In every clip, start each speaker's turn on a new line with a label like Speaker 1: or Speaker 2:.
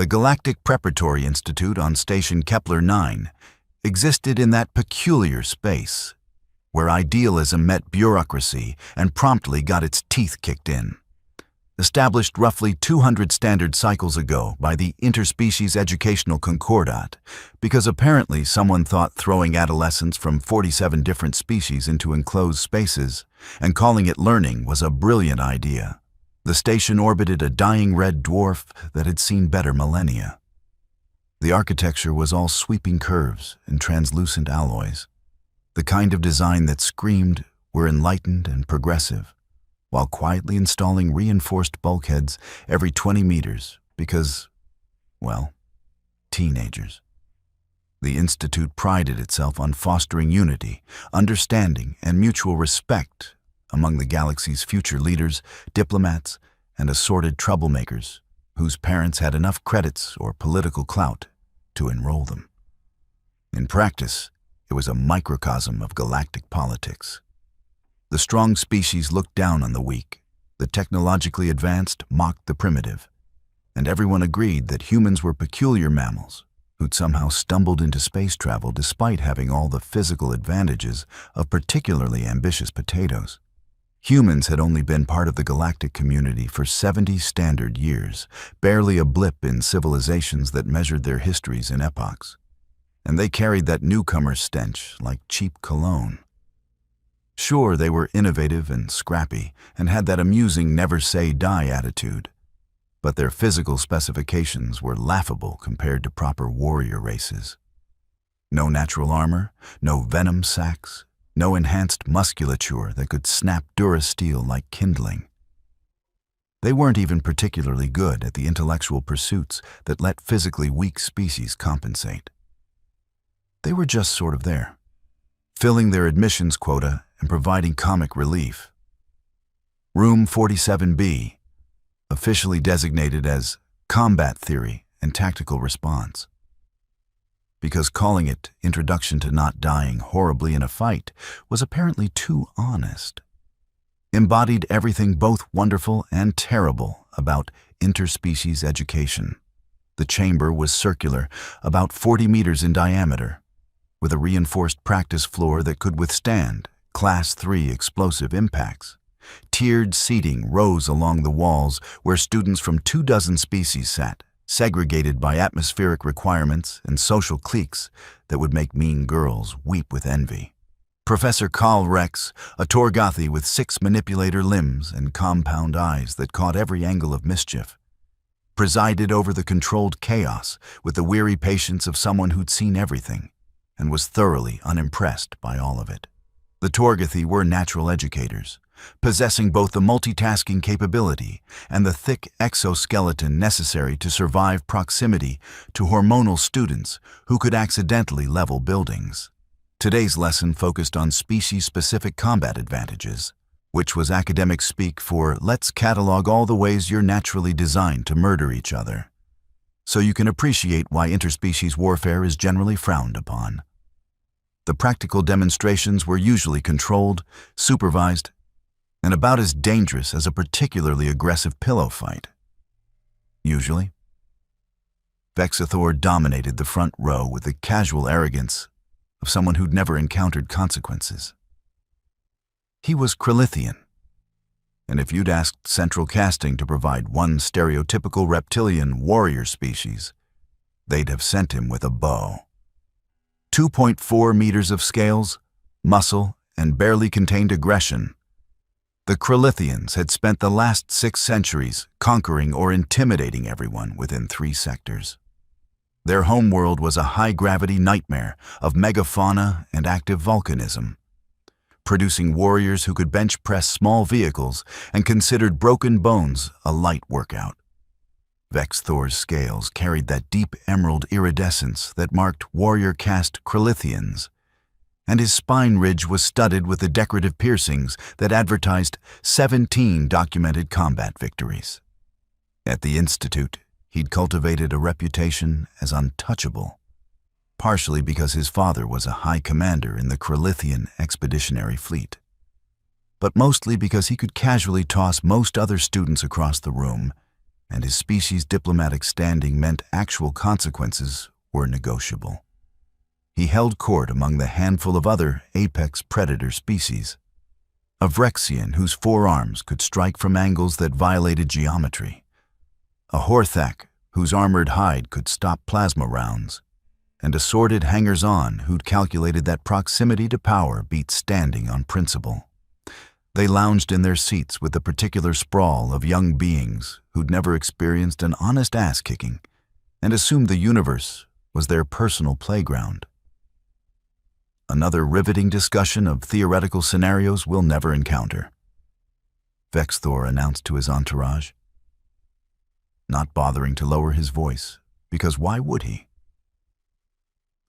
Speaker 1: The Galactic Preparatory Institute on Station Kepler 9 existed in that peculiar space, where idealism met bureaucracy and promptly got its teeth kicked in. Established roughly 200 standard cycles ago by the Interspecies Educational Concordat, because apparently someone thought throwing adolescents from 47 different species into enclosed spaces and calling it learning was a brilliant idea. The station orbited a dying red dwarf that had seen better millennia. The architecture was all sweeping curves and translucent alloys, the kind of design that screamed we're enlightened and progressive, while quietly installing reinforced bulkheads every 20 meters because, well, teenagers. The Institute prided itself on fostering unity, understanding, and mutual respect among the galaxy's future leaders, diplomats, and assorted troublemakers whose parents had enough credits or political clout to enroll them. In practice, it was a microcosm of galactic politics. The strong species looked down on the weak, the technologically advanced mocked the primitive, and everyone agreed that humans were peculiar mammals who'd somehow stumbled into space travel despite having all the physical advantages of particularly ambitious potatoes. Humans had only been part of the galactic community for 70 standard years, barely a blip in civilizations that measured their histories in epochs, and they carried that newcomer stench like cheap cologne. Sure, they were innovative and scrappy and had that amusing never-say-die attitude, but their physical specifications were laughable compared to proper warrior races. No natural armor, no venom sacs, no enhanced musculature that could snap durasteel like kindling. They weren't even particularly good at the intellectual pursuits that let physically weak species compensate. They were just sort of there, filling their admissions quota and providing comic relief. Room 47B, officially designated as Combat Theory and Tactical Response, because calling it Introduction to Not Dying Horribly in a Fight was apparently too honest. Embodied everything both wonderful and terrible about interspecies education. The chamber was circular, about 40 meters in diameter, with a reinforced practice floor that could withstand Class 3 explosive impacts. Tiered seating rose along the walls where students from 24 species sat, segregated by atmospheric requirements and social cliques that would make mean girls weep with envy. Professor Karl Rex, a Torgothi with 6 manipulator limbs and compound eyes that caught every angle of mischief, presided over the controlled chaos with the weary patience of someone who'd seen everything and was thoroughly unimpressed by all of it. The Torgothi were natural educators, possessing both the multitasking capability and the thick exoskeleton necessary to survive proximity to hormonal students who could accidentally level buildings. Today's lesson focused on species-specific combat advantages, which was academic speak for let's catalog all the ways you're naturally designed to murder each other, so you can appreciate why interspecies warfare is generally frowned upon. The practical demonstrations were usually controlled, supervised, and about as dangerous as a particularly aggressive pillow fight. Usually, Vexathor dominated the front row with the casual arrogance of someone who'd never encountered consequences. He was Krillithian, and if you'd asked Central Casting to provide one stereotypical reptilian warrior species, they'd have sent him with a bow. 2.4 meters of scales, muscle, and barely contained aggression. The Krillithians had spent the last 6 centuries conquering or intimidating everyone within 3 sectors. Their homeworld was a high-gravity nightmare of megafauna and active volcanism, producing warriors who could bench-press small vehicles and considered broken bones a light workout. Vexthor's scales carried that deep emerald iridescence that marked warrior-caste Krillithians, and his spine ridge was studded with the decorative piercings that advertised 17 documented combat victories. At the Institute, he'd cultivated a reputation as untouchable, partially because his father was a high commander in the Krillithian Expeditionary Fleet, but mostly because he could casually toss most other students across the room and his species' diplomatic standing meant actual consequences were negotiable. He held court among the handful of other apex predator species. A Vrexian whose forearms could strike from angles that violated geometry. A Horthak whose armored hide could stop plasma rounds. And a sordid hangers-on who'd calculated that proximity to power beat standing on principle. They lounged in their seats with the particular sprawl of young beings who'd never experienced an honest ass-kicking and assumed the universe was their personal playground. Another riveting discussion of theoretical scenarios we'll never encounter, Vexthor announced to his entourage, not bothering to lower his voice, because why would he?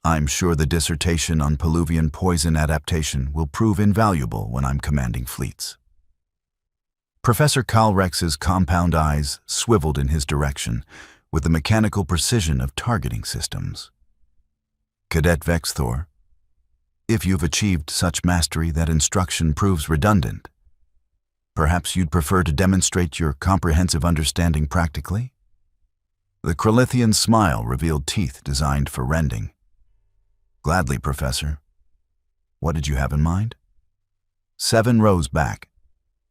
Speaker 1: I'm sure the dissertation on Peluvian poison adaptation will prove invaluable when I'm commanding fleets. Professor Kalrex's compound eyes swiveled in his direction with the mechanical precision of targeting systems. Cadet Vexthor, if you've achieved such mastery that instruction proves redundant, perhaps you'd prefer to demonstrate your comprehensive understanding practically? The Kralithian's smile revealed teeth designed for rending. Gladly, Professor. What did you have in mind? 7 rows back,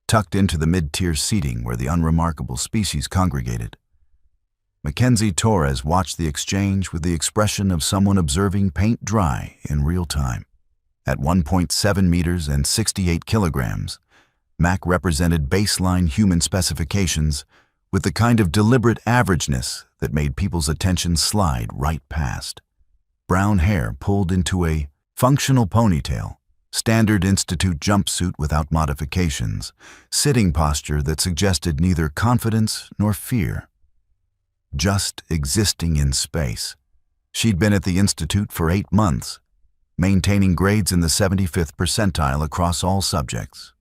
Speaker 1: tucked into the mid-tier seating where the unremarkable species congregated. Mackenzie Torres watched the exchange with the expression of someone observing paint dry in real time. At 1.7 meters and 68 kilograms, Mac represented baseline human specifications with the kind of deliberate averageness that made people's attention slide right past. Brown hair pulled into a functional ponytail, standard institute jumpsuit without modifications, sitting posture that suggested neither confidence nor fear. Just existing in space. She'd been at the institute for 8 months, maintaining grades in the 75th percentile across all subjects.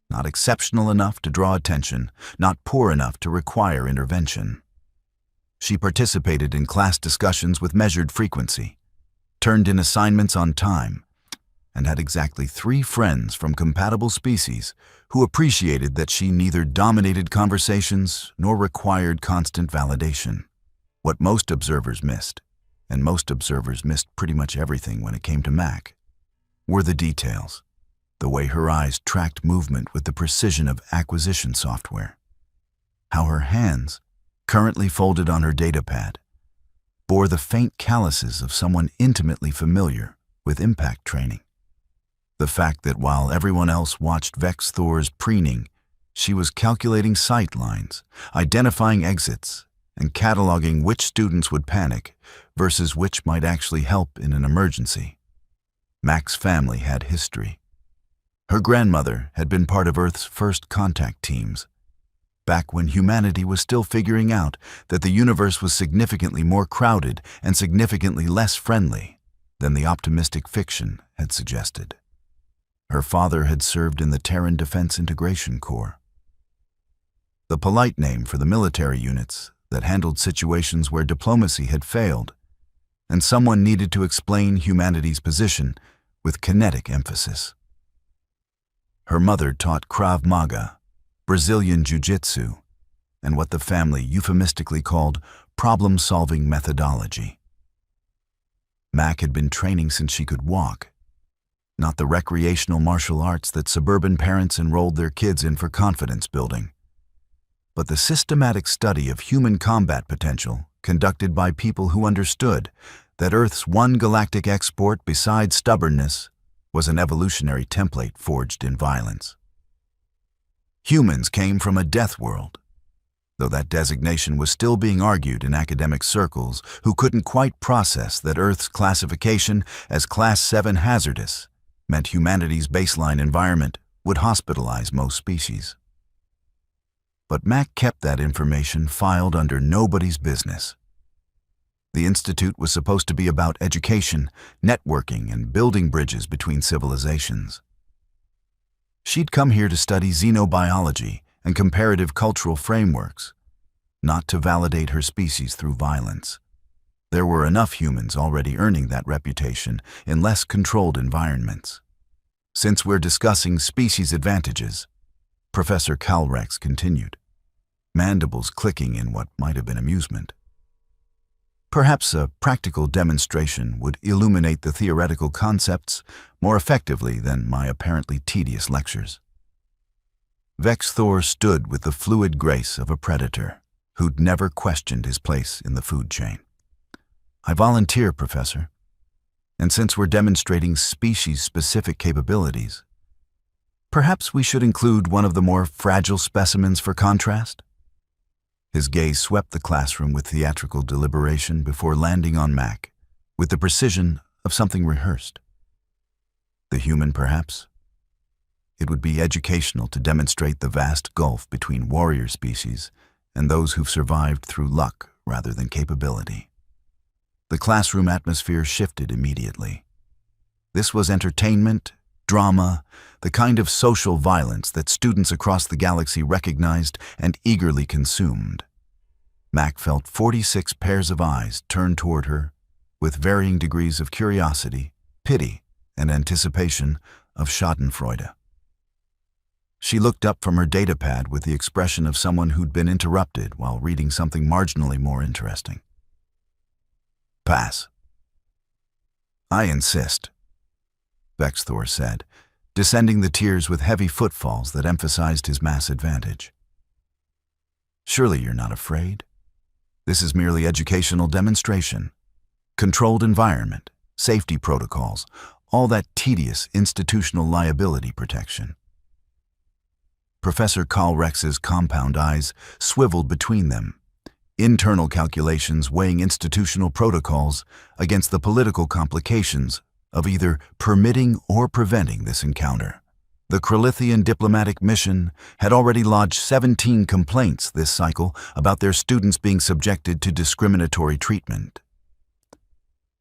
Speaker 1: Not exceptional enough to draw attention, not poor enough to require intervention. She participated in class discussions with measured frequency, turned in assignments on time, and had exactly 3 friends from compatible species who appreciated that she neither dominated conversations nor required constant validation. What most observers missed, and most observers missed pretty much everything when it came to Mac, were the details, the way her eyes tracked movement with the precision of acquisition software. How her hands, currently folded on her datapad, bore the faint calluses of someone intimately familiar with impact training. The fact that while everyone else watched Vexthor's preening, she was calculating sight lines, identifying exits, and cataloging which students would panic versus which might actually help in an emergency. Mac's family had history. Her grandmother had been part of Earth's first contact teams, back when humanity was still figuring out that the universe was significantly more crowded and significantly less friendly than the optimistic fiction had suggested. Her father had served in the Terran Defense Integration Corps, the polite name for the military units that handled situations where diplomacy had failed, and someone needed to explain humanity's position with kinetic emphasis. Her mother taught Krav Maga, Brazilian Jiu-Jitsu, and what the family euphemistically called problem-solving methodology. Mac had been training since she could walk, not the recreational martial arts that suburban parents enrolled their kids in for confidence building, but the systematic study of human combat potential conducted by people who understood that Earth's one galactic export besides stubbornness was an evolutionary template forged in violence. Humans came from a death world, though that designation was still being argued in academic circles who couldn't quite process that Earth's classification as Class 7 hazardous meant humanity's baseline environment would hospitalize most species. But Mac kept that information filed under nobody's business. The Institute was supposed to be about education, networking, and building bridges between civilizations. She'd come here to study xenobiology and comparative cultural frameworks, not to validate her species through violence. There were enough humans already earning that reputation in less controlled environments. Since we're discussing species advantages, Professor Kalrex continued, mandibles clicking in what might have been amusement. Perhaps a practical demonstration would illuminate the theoretical concepts more effectively than my apparently tedious lectures. Vex Thor stood with the fluid grace of a predator who'd never questioned his place in the food chain. "I volunteer, Professor. And since we're demonstrating species-specific capabilities, perhaps we should include one of the more fragile specimens for contrast?" His gaze swept the classroom with theatrical deliberation before landing on Mac, with the precision of something rehearsed. The human, perhaps? It would be educational to demonstrate the vast gulf between warrior species and those who've survived through luck rather than capability. The classroom atmosphere shifted immediately. This was entertainment, drama, the kind of social violence that students across the galaxy recognized and eagerly consumed. Mac felt 46 pairs of eyes turned toward her, with varying degrees of curiosity, pity, and anticipation of schadenfreude. She looked up from her datapad with the expression of someone who'd been interrupted while reading something marginally more interesting. "Pass." "I insist," Vex Thor said, descending the tiers with heavy footfalls that emphasized his mass advantage. "Surely you're not afraid? This is merely educational demonstration. Controlled environment, safety protocols, all that tedious institutional liability protection." Professor Kalrex's compound eyes swiveled between them, internal calculations weighing institutional protocols against the political complications of either permitting or preventing this encounter. The Kralithian diplomatic mission had already lodged 17 complaints this cycle about their students being subjected to discriminatory treatment.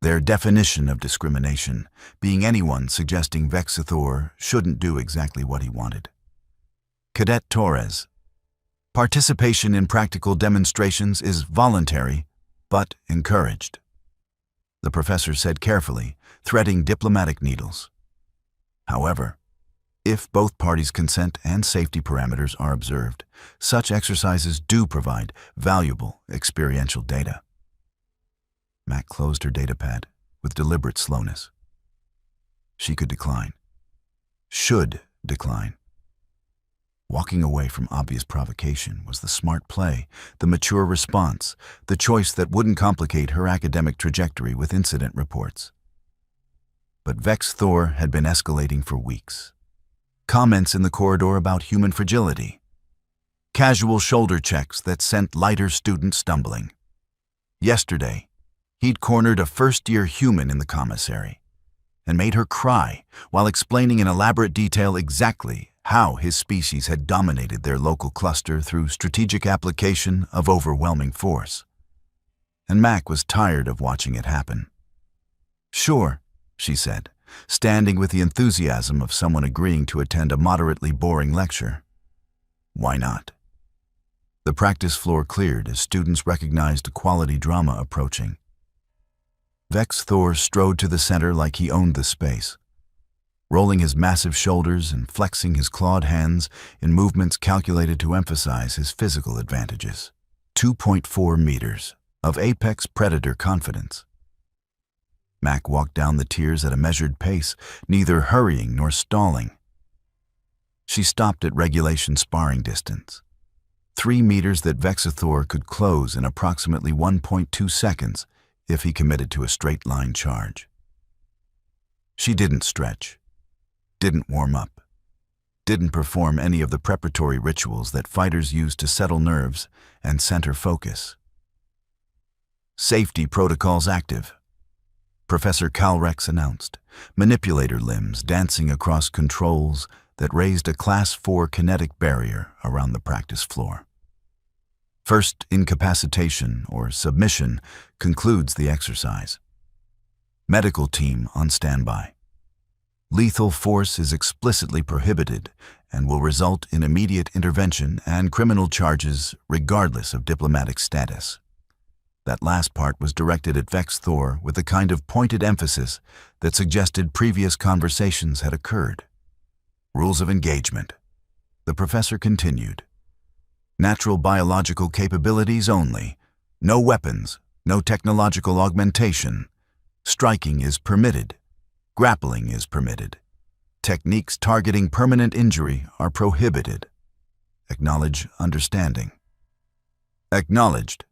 Speaker 1: Their definition of discrimination being anyone suggesting Vex Thor shouldn't do exactly what he wanted. Cadet Torres. Participation in practical demonstrations is voluntary, but encouraged, the professor said carefully, threading diplomatic needles. However, if both parties' consent and safety parameters are observed, such exercises do provide valuable experiential data. Mac closed her datapad with deliberate slowness. She could decline. Should decline. Walking away from obvious provocation was the smart play, the mature response, the choice that wouldn't complicate her academic trajectory with incident reports. But Vex Thor had been escalating for weeks. Comments in the corridor about human fragility. Casual shoulder checks that sent lighter students stumbling. Yesterday, he'd cornered a first-year human in the commissary and made her cry while explaining in elaborate detail exactly how his species had dominated their local cluster through strategic application of overwhelming force. And Mac was tired of watching it happen. "Sure," she said, standing with the enthusiasm of someone agreeing to attend a moderately boring lecture. "Why not?" The practice floor cleared as students recognized a quality drama approaching. Vex Thor strode to the center like he owned the space, rolling his massive shoulders and flexing his clawed hands in movements calculated to emphasize his physical advantages. 2.4 meters of apex predator confidence. Mac walked down the tiers at a measured pace, neither hurrying nor stalling. She stopped at regulation sparring distance, 3 meters that Vex Thor could close in approximately 1.2 seconds if he committed to a straight-line charge. She didn't stretch, didn't warm up, didn't perform any of the preparatory rituals that fighters use to settle nerves and center focus. "Safety protocols active," Professor Kalrex announced, manipulator limbs dancing across controls that raised a Class 4 kinetic barrier around the practice floor. First incapacitation or submission concludes the exercise. Medical team on standby. Lethal force is explicitly prohibited and will result in immediate intervention and criminal charges regardless of diplomatic status. That last part was directed at Vex Thor with a kind of pointed emphasis that suggested previous conversations had occurred. "Rules of engagement," the professor continued. Natural biological capabilities only. No weapons, no technological augmentation. Striking is permitted. Grappling is permitted. Techniques targeting permanent injury are prohibited. Acknowledge understanding. Acknowledged,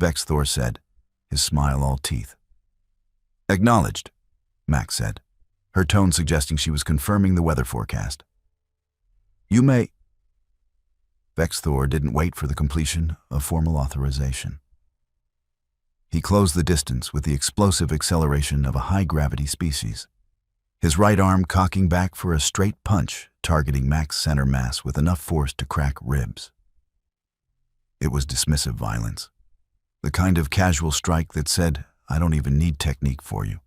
Speaker 1: Vexthor said, his smile all teeth. Acknowledged, Max said, her tone suggesting she was confirming the weather forecast. You may... Vexthor didn't wait for the completion of formal authorization. He closed the distance with the explosive acceleration of a high-gravity species, his right arm cocking back for a straight punch targeting Mac's center mass with enough force to crack ribs. It was dismissive violence, the kind of casual strike that said, I don't even need technique for you.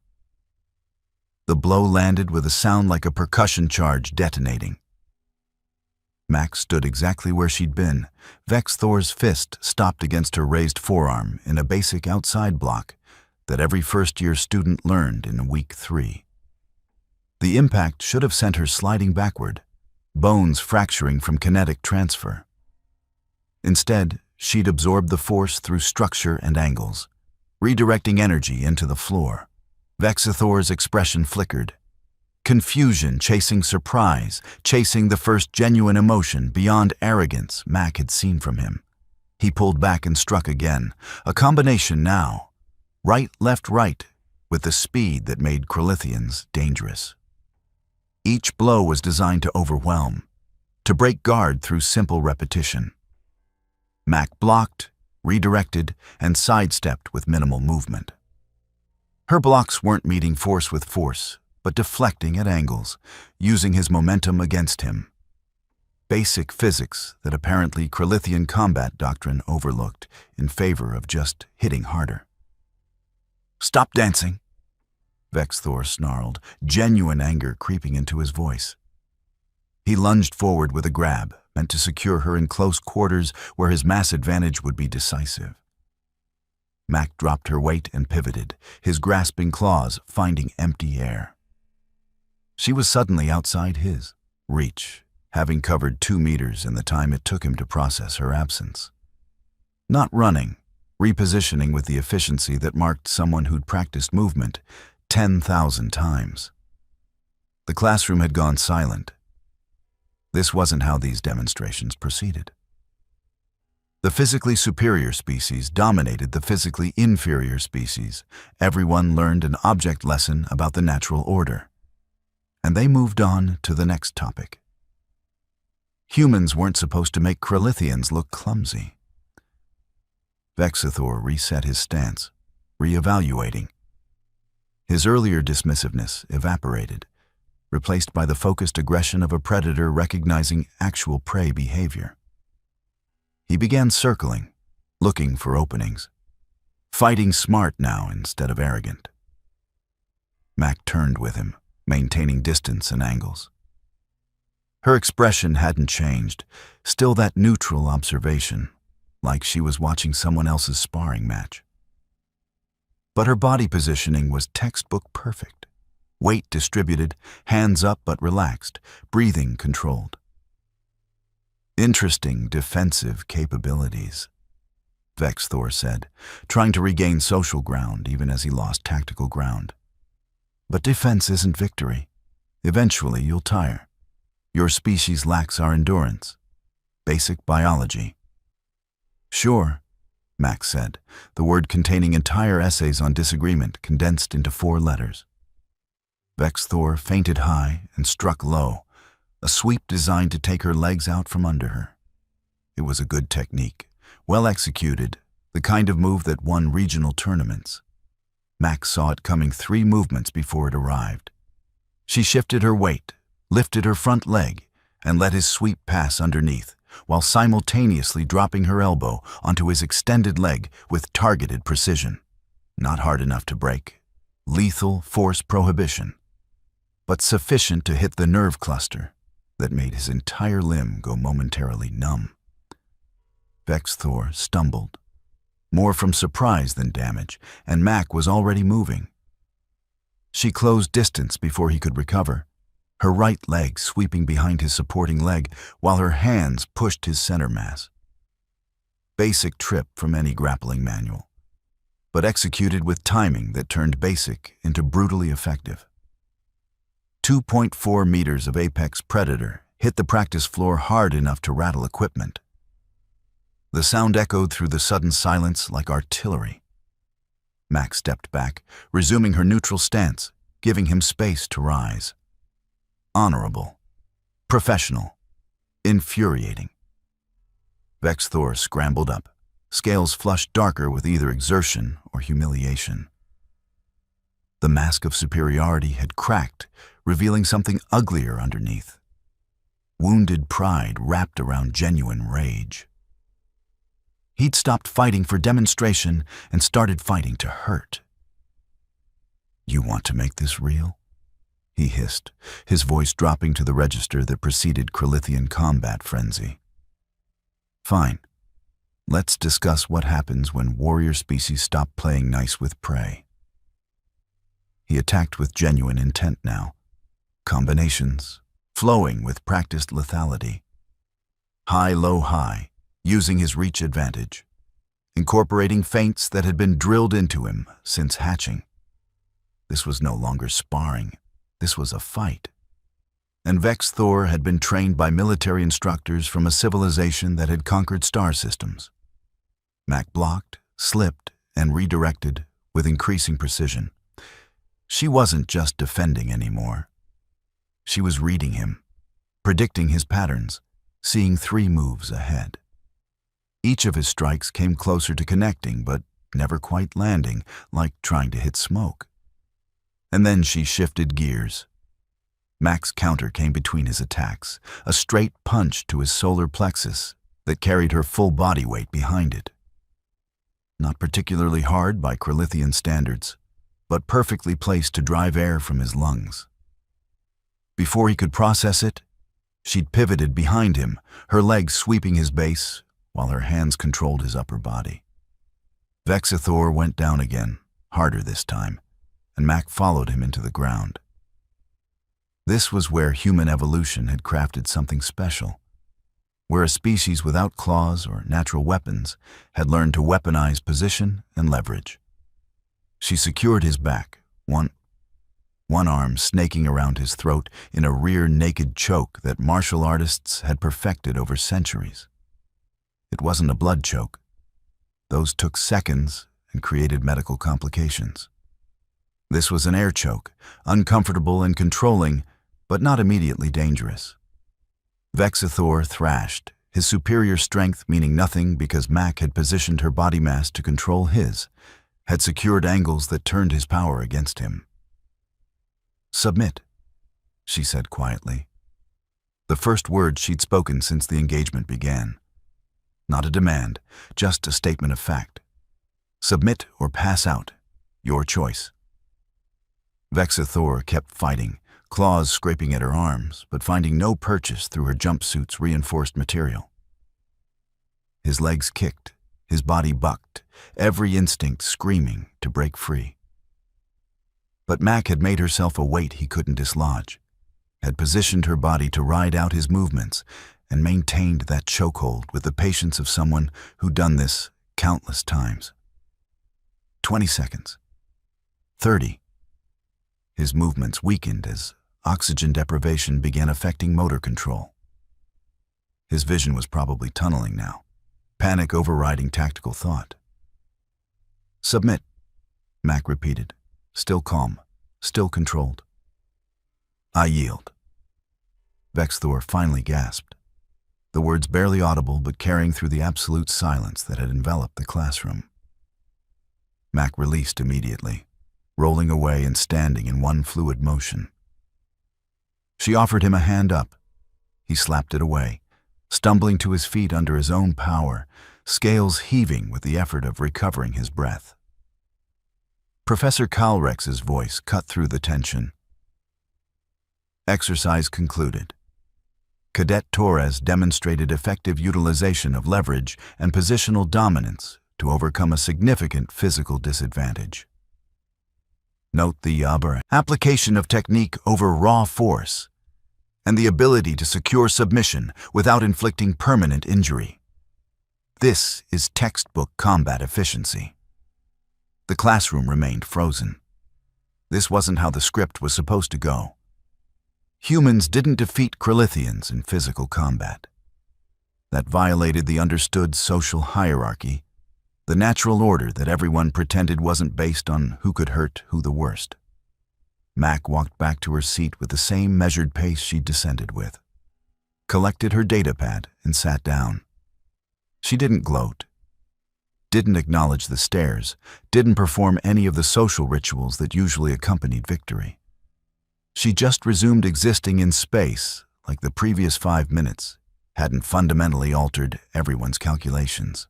Speaker 1: The blow landed with a sound like a percussion charge detonating. Mac stood exactly where she'd been. Vexthor's fist stopped against her raised forearm in a basic outside block that every first-year student learned in week 3. The impact should have sent her sliding backward, bones fracturing from kinetic transfer. Instead, she'd absorbed the force through structure and angles, redirecting energy into the floor. Vexthor's expression flickered. Confusion chasing surprise, chasing the first genuine emotion beyond arrogance Mac had seen from him. He pulled back and struck again, a combination now, right, left, right, with the speed that made Krillithians dangerous. Each blow was designed to overwhelm, to break guard through simple repetition. Mac blocked, redirected, and sidestepped with minimal movement. Her blocks weren't meeting force with force, but deflecting at angles, using his momentum against him. Basic physics that apparently Krillithian combat doctrine overlooked in favor of just hitting harder. Stop dancing, Vexthor snarled, genuine anger creeping into his voice. He lunged forward with a grab, meant to secure her in close quarters where his mass advantage would be decisive. Mac dropped her weight and pivoted, his grasping claws finding empty air. She was suddenly outside his reach, having covered 2 meters in the time it took him to process her absence. Not running, repositioning with the efficiency that marked someone who'd practiced movement 10,000 times. The classroom had gone silent. This wasn't how these demonstrations proceeded. The physically superior species dominated the physically inferior species. Everyone learned an object lesson about the natural order. And they moved on to the next topic. Humans weren't supposed to make Krillithians look clumsy. Vexthor reset his stance, reevaluating. His earlier dismissiveness evaporated, replaced by the focused aggression of a predator recognizing actual prey behavior. He began circling, looking for openings, fighting smart now instead of arrogant. Mac turned with him, maintaining distance and angles. Her expression hadn't changed, still that neutral observation, like she was watching someone else's sparring match. But her body positioning was textbook perfect. Weight distributed, hands up but relaxed, breathing controlled. Interesting defensive capabilities, Vexthor said, trying to regain social ground even as he lost tactical ground. But defense isn't victory. Eventually you'll tire. Your species lacks our endurance. Basic biology. Sure, Max said, the word containing entire essays on disagreement condensed into 4 letters. Vexthor feinted high and struck low, a sweep designed to take her legs out from under her. It was a good technique, well executed, the kind of move that won regional tournaments. Max saw it coming 3 movements before it arrived. She shifted her weight, lifted her front leg, and let his sweep pass underneath, while simultaneously dropping her elbow onto his extended leg with targeted precision. Not hard enough to break. Lethal force prohibition. But sufficient to hit the nerve cluster that made his entire limb go momentarily numb. Vexthor stumbled, more from surprise than damage, and Mac was already moving. She closed distance before he could recover, her right leg sweeping behind his supporting leg while her hands pushed his center mass. Basic trip from any grappling manual, but executed with timing that turned basic into brutally effective. 2.4 meters of apex predator hit the practice floor hard enough to rattle equipment. The sound echoed through the sudden silence like artillery. Mac stepped back, resuming her neutral stance, giving him space to rise. Honorable. Professional. Infuriating. Vex Thor scrambled up, scales flushed darker with either exertion or humiliation. The mask of superiority had cracked, revealing something uglier underneath. Wounded pride wrapped around genuine rage. He'd stopped fighting for demonstration and started fighting to hurt. "You want to make this real?" he hissed, his voice dropping to the register that preceded Krillithian combat frenzy. "Fine. Let's discuss what happens when warrior species stop playing nice with prey." He attacked with genuine intent now. Combinations, flowing with practiced lethality. High, low, high, using his reach advantage. Incorporating feints that had been drilled into him since hatching. This was no longer sparring. This was a fight. And Vex Thor had been trained by military instructors from a civilization that had conquered star systems. Mac blocked, slipped, and redirected with increasing precision. She wasn't just defending anymore. She was reading him, predicting his patterns, seeing 3 moves ahead. Each of his strikes came closer to connecting, but never quite landing, like trying to hit smoke. And then she shifted gears. Mac's counter came between his attacks, a straight punch to his solar plexus that carried her full body weight behind it. Not particularly hard by Krillithian standards, but perfectly placed to drive air from his lungs. Before he could process it, she'd pivoted behind him, her legs sweeping his base while her hands controlled his upper body. Vex Thor went down again, harder this time, and Mac followed him into the ground. This was where human evolution had crafted something special, where a species without claws or natural weapons had learned to weaponize position and leverage. She secured his back, one arm snaking around his throat in a rear naked choke that martial artists had perfected over centuries. It wasn't a blood choke. Those took seconds and created medical complications. This was an air choke, uncomfortable and controlling, but not immediately dangerous. Vex Thor thrashed, his superior strength meaning nothing because Mac had positioned her body mass to control his, had secured angles that turned his power against him. "Submit," she said quietly. The first word she'd spoken since the engagement began. Not a demand, just a statement of fact. Submit or pass out. Your choice. Vex Thor kept fighting, claws scraping at her arms, but finding no purchase through her jumpsuit's reinforced material. His legs kicked, his body bucked, every instinct screaming to break free. But Mac had made herself a weight he couldn't dislodge, had positioned her body to ride out his movements, and maintained that chokehold with the patience of someone who'd done this countless times. 20 seconds. 30. His movements weakened as oxygen deprivation began affecting motor control. His vision was probably tunneling now, panic overriding tactical thought. "Submit," Mac repeated, still calm, still controlled. "I yield." Vex Thor finally gasped, the words barely audible but carrying through the absolute silence that had enveloped the classroom. Mac released immediately, rolling away and standing in one fluid motion. She offered him a hand up. He slapped it away, stumbling to his feet under his own power, scales heaving with the effort of recovering his breath. Professor Kalrex's voice cut through the tension. Exercise concluded. Cadet Torres demonstrated effective utilization of leverage and positional dominance to overcome a significant physical disadvantage. Note the application of technique over raw force and the ability to secure submission without inflicting permanent injury. This is textbook combat efficiency. The classroom remained frozen. This wasn't how the script was supposed to go. Humans didn't defeat Krillithians in physical combat. That violated the understood social hierarchy, the natural order that everyone pretended wasn't based on who could hurt who the worst. Mac walked back to her seat with the same measured pace she'd descended with, collected her datapad, and sat down. She didn't gloat, didn't acknowledge the stares, didn't perform any of the social rituals that usually accompanied victory. She just resumed existing in space like the previous 5 minutes hadn't fundamentally altered everyone's calculations.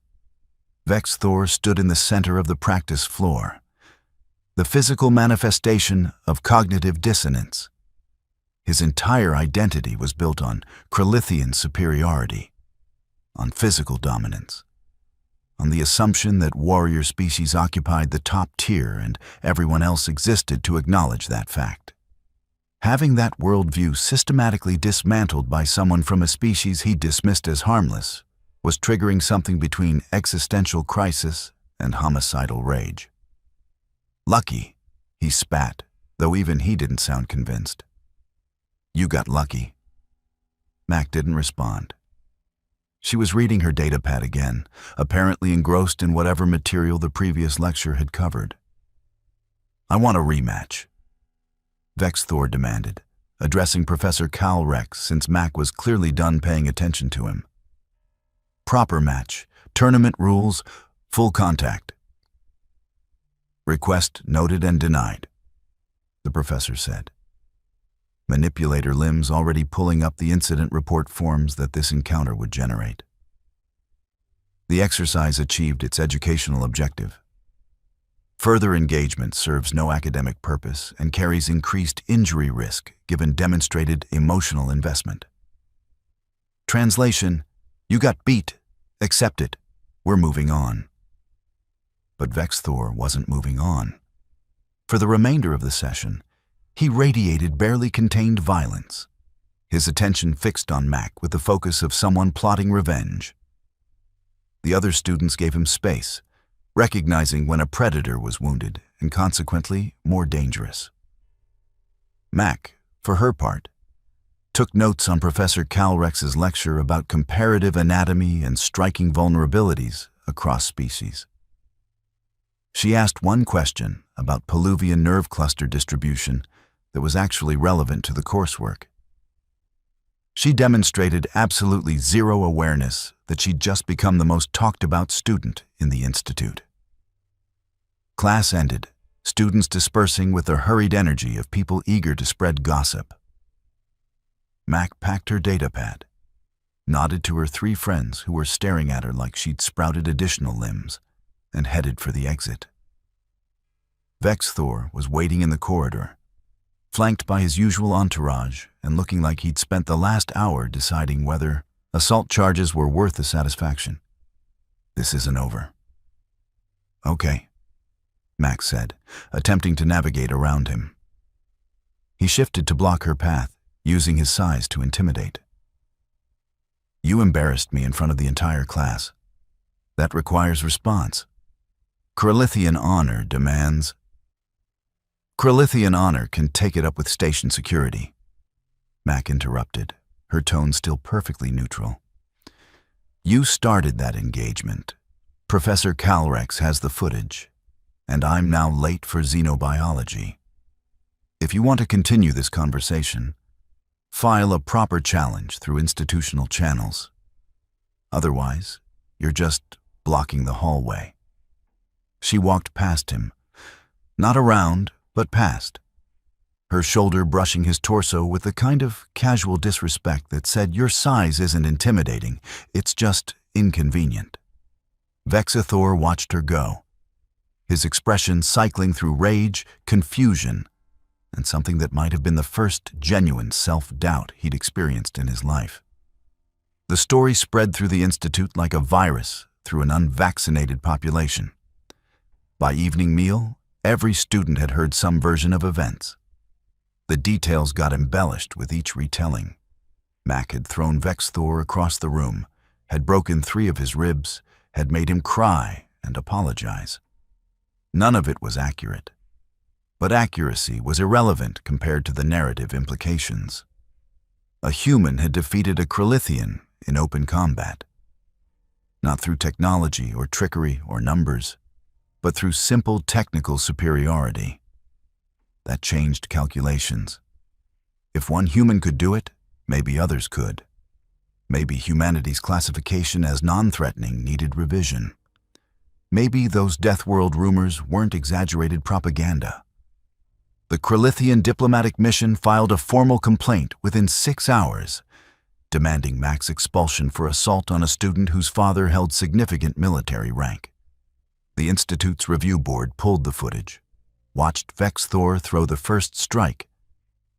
Speaker 1: Vex Thor stood in the center of the practice floor, the physical manifestation of cognitive dissonance. His entire identity was built on Krillithian superiority, on physical dominance, on the assumption that warrior species occupied the top tier and everyone else existed to acknowledge that fact. Having that worldview systematically dismantled by someone from a species he dismissed as harmless was triggering something between existential crisis and homicidal rage. Lucky, he spat, though even he didn't sound convinced. You got lucky. Mac didn't respond. She was reading her datapad again, apparently engrossed in whatever material the previous lecture had covered. I want a rematch, Vex Thor demanded, addressing Professor Calrex since Mac was clearly done paying attention to him. Proper match, tournament rules, full contact. Request noted and denied, the professor said. Manipulator limbs already pulling up the incident report forms that this encounter would generate. The exercise achieved its educational objective. Further engagement serves no academic purpose and carries increased injury risk given demonstrated emotional investment. Translation: you got beat. Accept it. We're moving on. But Vex Thor wasn't moving on. For the remainder of the session, he radiated barely contained violence, his attention fixed on Mac with the focus of someone plotting revenge. The other students gave him space, recognizing when a predator was wounded and consequently more dangerous. Mac, for her part, took notes on Professor Calrex's lecture about comparative anatomy and striking vulnerabilities across species. She asked one question about Peluvian nerve cluster distribution that was actually relevant to the coursework. She demonstrated absolutely zero awareness that she'd just become the most talked-about student in the institute. Class ended, students dispersing with the hurried energy of people eager to spread gossip. Mac packed her datapad, nodded to her 3 friends who were staring at her like she'd sprouted additional limbs, and headed for the exit. Vex Thor was waiting in the corridor, flanked by his usual entourage and looking like he'd spent the last hour deciding whether assault charges were worth the satisfaction. This isn't over. Okay, Mac said, attempting to navigate around him. He shifted to block her path, using his size to intimidate. You embarrassed me in front of the entire class. That requires response. Krillithian honor demands. Krillithian honor can take it up with station security, Mac interrupted, her tone still perfectly neutral. You started that engagement. Professor Calrex has the footage, and I'm now late for xenobiology. If you want to continue this conversation, file a proper challenge through institutional channels. Otherwise, you're just blocking the hallway. She walked past him, not around, but past, her shoulder brushing his torso with the kind of casual disrespect that said your size isn't intimidating, it's just inconvenient. Vex Thor watched her go, his expression cycling through rage, confusion, and something that might have been the first genuine self-doubt he'd experienced in his life. The story spread through the institute like a virus through an unvaccinated population. By evening meal, every student had heard some version of events. The details got embellished with each retelling. Mac had thrown Vex Thor across the room, had broken 3 of his ribs, had made him cry and apologize. None of it was accurate, but accuracy was irrelevant compared to the narrative implications. A human had defeated a Krillithian in open combat, not through technology or trickery or numbers, but through simple technical superiority. That changed calculations. If one human could do it, maybe others could. Maybe humanity's classification as non-threatening needed revision. Maybe those Death World rumors weren't exaggerated propaganda. The Krillithian diplomatic mission filed a formal complaint within 6 hours, demanding Mac's expulsion for assault on a student whose father held significant military rank. The Institute's review board pulled the footage, watched Vex Thor throw the first strike,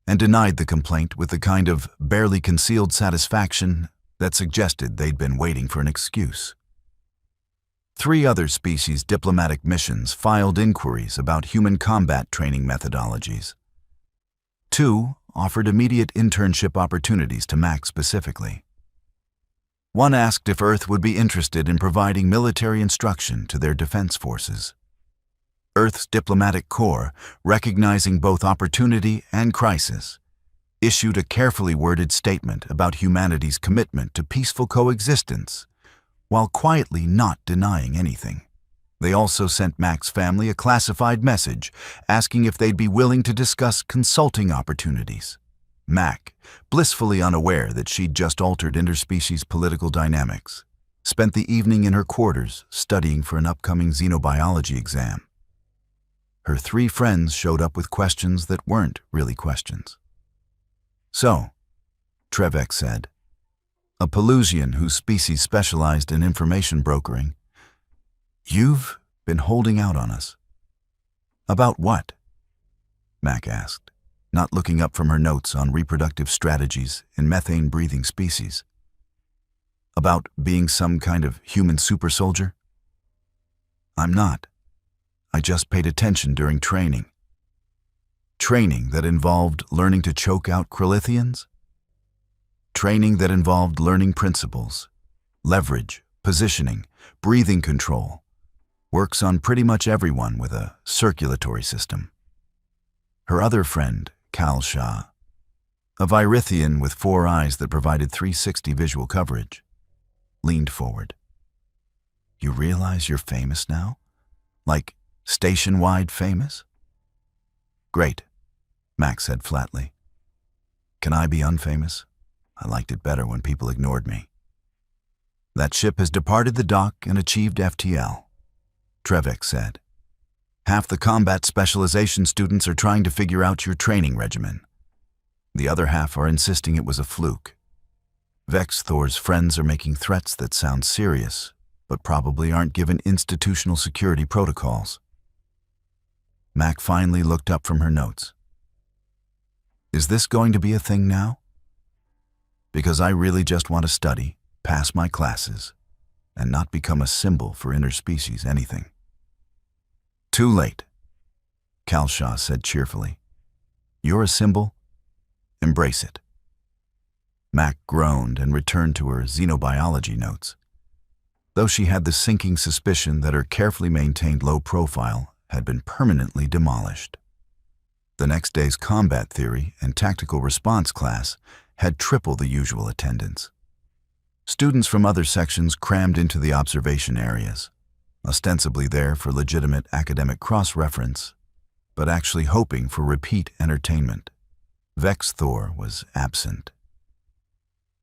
Speaker 1: and denied the complaint with the kind of barely concealed satisfaction that suggested they'd been waiting for an excuse. 3 other species' diplomatic missions filed inquiries about human combat training methodologies. 2 offered immediate internship opportunities to Mac specifically. One asked if Earth would be interested in providing military instruction to their defense forces. Earth's diplomatic corps, recognizing both opportunity and crisis, issued a carefully worded statement about humanity's commitment to peaceful coexistence, while quietly not denying anything. They also sent Mac's family a classified message asking if they'd be willing to discuss consulting opportunities. Mac, blissfully unaware that she'd just altered interspecies political dynamics, spent the evening in her quarters studying for an upcoming xenobiology exam. Her 3 friends showed up with questions that weren't really questions. "So," Trevek said, a Pelusian whose species specialized in information brokering, "you've been holding out on us." "About what?" Mac asked, not looking up from her notes on reproductive strategies in methane-breathing species. "About being some kind of human super soldier?" "I'm not. I just paid attention during training." "Training that involved learning to choke out Krillithians?" "Training that involved learning principles, leverage, positioning, breathing control. Works on pretty much everyone with a circulatory system." Her other friend, Kal Shah, a Virithian with 4 eyes that provided 360 visual coverage, leaned forward. "You realize you're famous now? Like, station-wide famous?" "Great," Mac said flatly. "Can I be unfamous? I liked it better when people ignored me." "That ship has departed the dock and achieved FTL," Trevek said. "Half the combat specialization students are trying to figure out your training regimen. The other half are insisting it was a fluke. Vex Thor's friends are making threats that sound serious, but probably aren't given institutional security protocols." Mac finally looked up from her notes. "Is this going to be a thing now? Because I really just want to study, pass my classes, and not become a symbol for interspecies anything." "Too late," Kal Shah said cheerfully. "You're a symbol. Embrace it." Mac groaned and returned to her xenobiology notes, though she had the sinking suspicion that her carefully maintained low profile had been permanently demolished. The next day's combat theory and tactical response class had triple the usual attendance. Students from other sections crammed into the observation areas, ostensibly there for legitimate academic cross-reference, but actually hoping for repeat entertainment. Vex Thor was absent.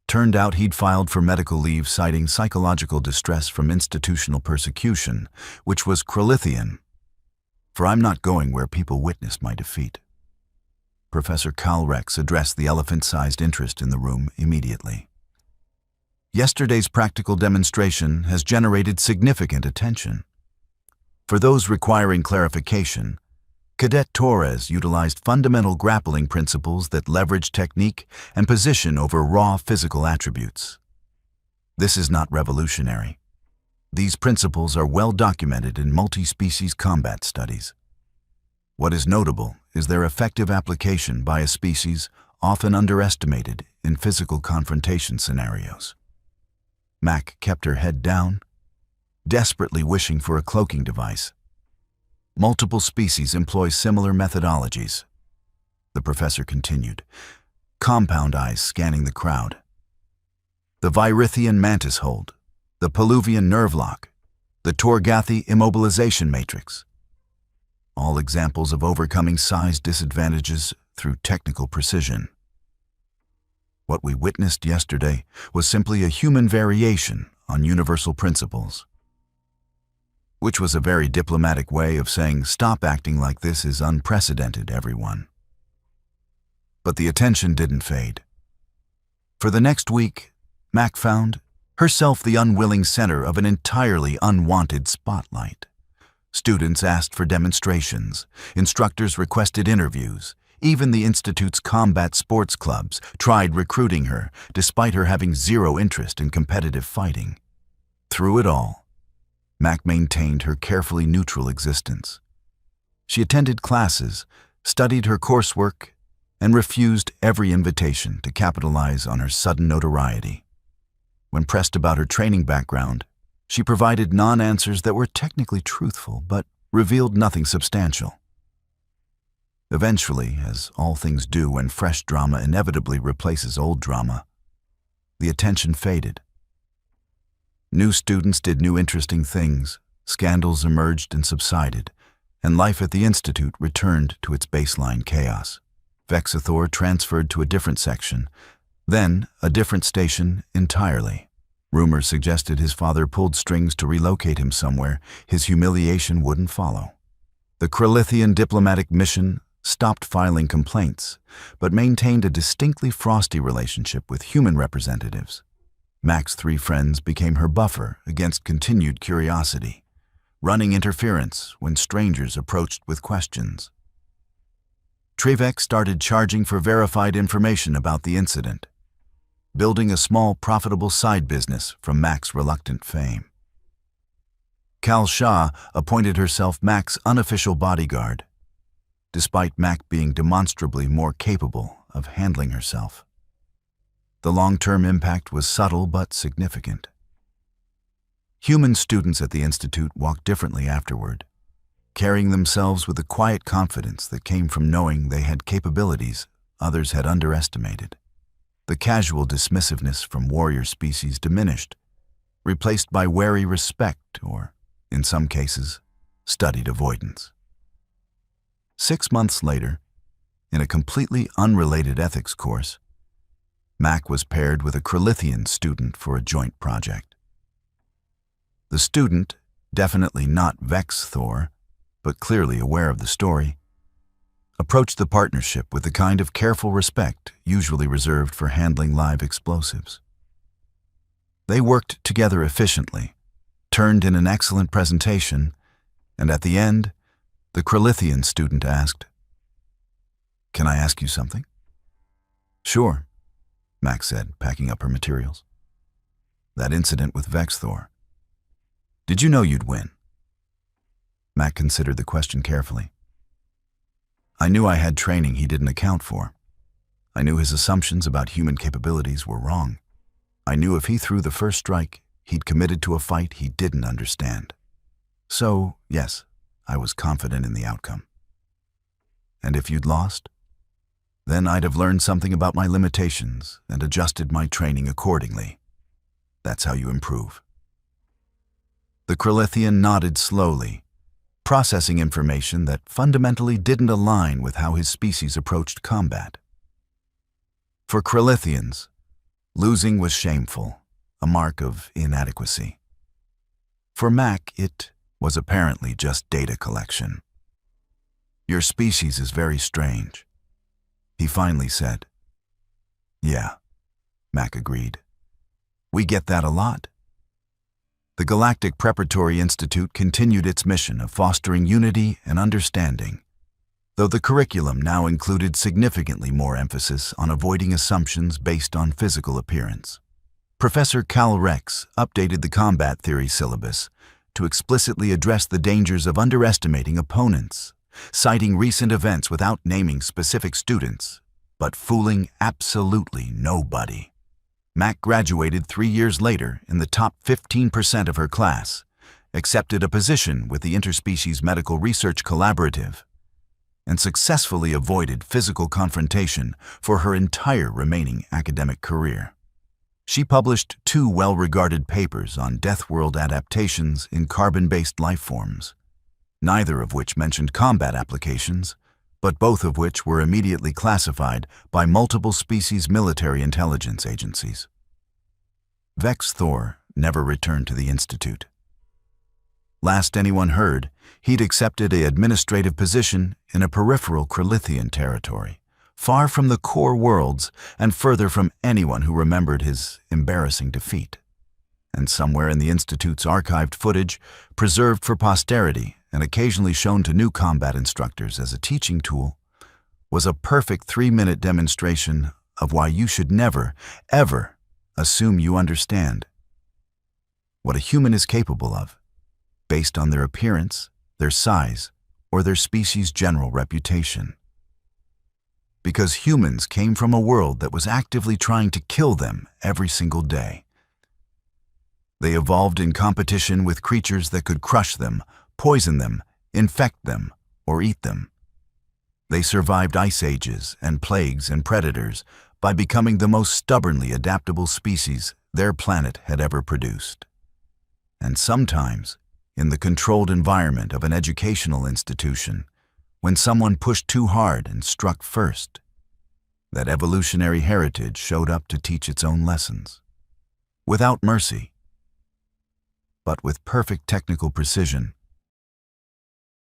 Speaker 1: Turned out he'd filed for medical leave citing psychological distress from institutional persecution, which was Krillithian. "For I'm not going where people witnessed my defeat." Professor Kalrex addressed the elephant-sized interest in the room immediately. "Yesterday's practical demonstration has generated significant attention. For those requiring clarification, Cadet Torres utilized fundamental grappling principles that leverage technique and position over raw physical attributes. This is not revolutionary. These principles are well documented in multi-species combat studies. What is notable is their effective application by a species often underestimated in physical confrontation scenarios." Mac kept her head down, desperately wishing for a cloaking device. Multiple species employ similar methodologies. The professor continued, compound eyes scanning the crowd. The Virithian mantis hold, the Peluvian nerve lock, the Torgathy immobilization matrix. All examples of overcoming size disadvantages through technical precision. What we witnessed yesterday was simply a human variation on universal principles. Which was a very diplomatic way of saying, stop acting like this is unprecedented, everyone. But the attention didn't fade. For the next week, Mac found herself the unwilling center of an entirely unwanted spotlight. Students asked for demonstrations, instructors requested interviews, even the Institute's combat sports clubs tried recruiting her, despite her having zero interest in competitive fighting. Through it all, Mac maintained her carefully neutral existence. She attended classes, studied her coursework, and refused every invitation to capitalize on her sudden notoriety. When pressed about her training background, she provided non-answers that were technically truthful, but revealed nothing substantial. Eventually, as all things do when fresh drama inevitably replaces old drama, the attention faded. New students did new interesting things, scandals emerged and subsided, and life at the Institute returned to its baseline chaos. Vexathor transferred to a different section, then a different station entirely. Rumors suggested his father pulled strings to relocate him somewhere his humiliation wouldn't follow. The Krillithian diplomatic mission stopped filing complaints, but maintained a distinctly frosty relationship with human representatives. Mac's 3 friends became her buffer against continued curiosity, running interference when strangers approached with questions. Trevek started charging for verified information about the incident, building a small profitable side business from Mac's reluctant fame. Kal Shah appointed herself Mac's unofficial bodyguard, despite Mac being demonstrably more capable of handling herself. The long-term impact was subtle but significant. Human students at the Institute walked differently afterward, carrying themselves with a quiet confidence that came from knowing they had capabilities others had underestimated. The casual dismissiveness from warrior species diminished, replaced by wary respect or, in some cases, studied avoidance. 6 months later, in a completely unrelated ethics course, Mac was paired with a Krillithian student for a joint project. The student, definitely not Vexathor, but clearly aware of the story, approached the partnership with the kind of careful respect usually reserved for handling live explosives. They worked together efficiently, turned in an excellent presentation, and at the end, the Krillithian student asked, "Can I ask you something?" "Sure," Mac said, packing up her materials. "That incident with Vexathor. Did you know you'd win?" Mac considered the question carefully. "I knew I had training he didn't account for. I knew his assumptions about human capabilities were wrong. I knew if he threw the first strike, he'd committed to a fight he didn't understand. So, yes, I was confident in the outcome. And if you'd lost, then I'd have learned something about my limitations and adjusted my training accordingly. That's how you improve." The Krillithian nodded slowly, processing information that fundamentally didn't align with how his species approached combat. For Krillithians, losing was shameful, a mark of inadequacy. For Mac, it was apparently just data collection. "Your species is very strange," he finally said. "Yeah," Mac agreed. "We get that a lot." The Galactic Preparatory Institute continued its mission of fostering unity and understanding, though the curriculum now included significantly more emphasis on avoiding assumptions based on physical appearance. Professor Cal Rex updated the combat theory syllabus to explicitly address the dangers of underestimating opponents, citing recent events without naming specific students, but fooling absolutely nobody. Mac graduated 3 years later in the top 15% of her class, accepted a position with the Interspecies Medical Research Collaborative, and successfully avoided physical confrontation for her entire remaining academic career. She published 2 well-regarded papers on death world adaptations in carbon-based life forms, neither of which mentioned combat applications, but both of which were immediately classified by multiple species military intelligence agencies. Vex Thor never returned to the Institute. Last anyone heard, he'd accepted an administrative position in a peripheral Kralithian territory, far from the core worlds and further from anyone who remembered his embarrassing defeat. And somewhere in the Institute's archived footage, preserved for posterity and occasionally shown to new combat instructors as a teaching tool, was a perfect 3-minute demonstration of why you should never, ever assume you understand what a human is capable of, based on their appearance, their size, or their species' general reputation. Because humans came from a world that was actively trying to kill them every single day. They evolved in competition with creatures that could crush them, poison them, infect them, or eat them. They survived ice ages and plagues and predators by becoming the most stubbornly adaptable species their planet had ever produced. And sometimes, in the controlled environment of an educational institution, when someone pushed too hard and struck first, that evolutionary heritage showed up to teach its own lessons. Without mercy, but with perfect technical precision,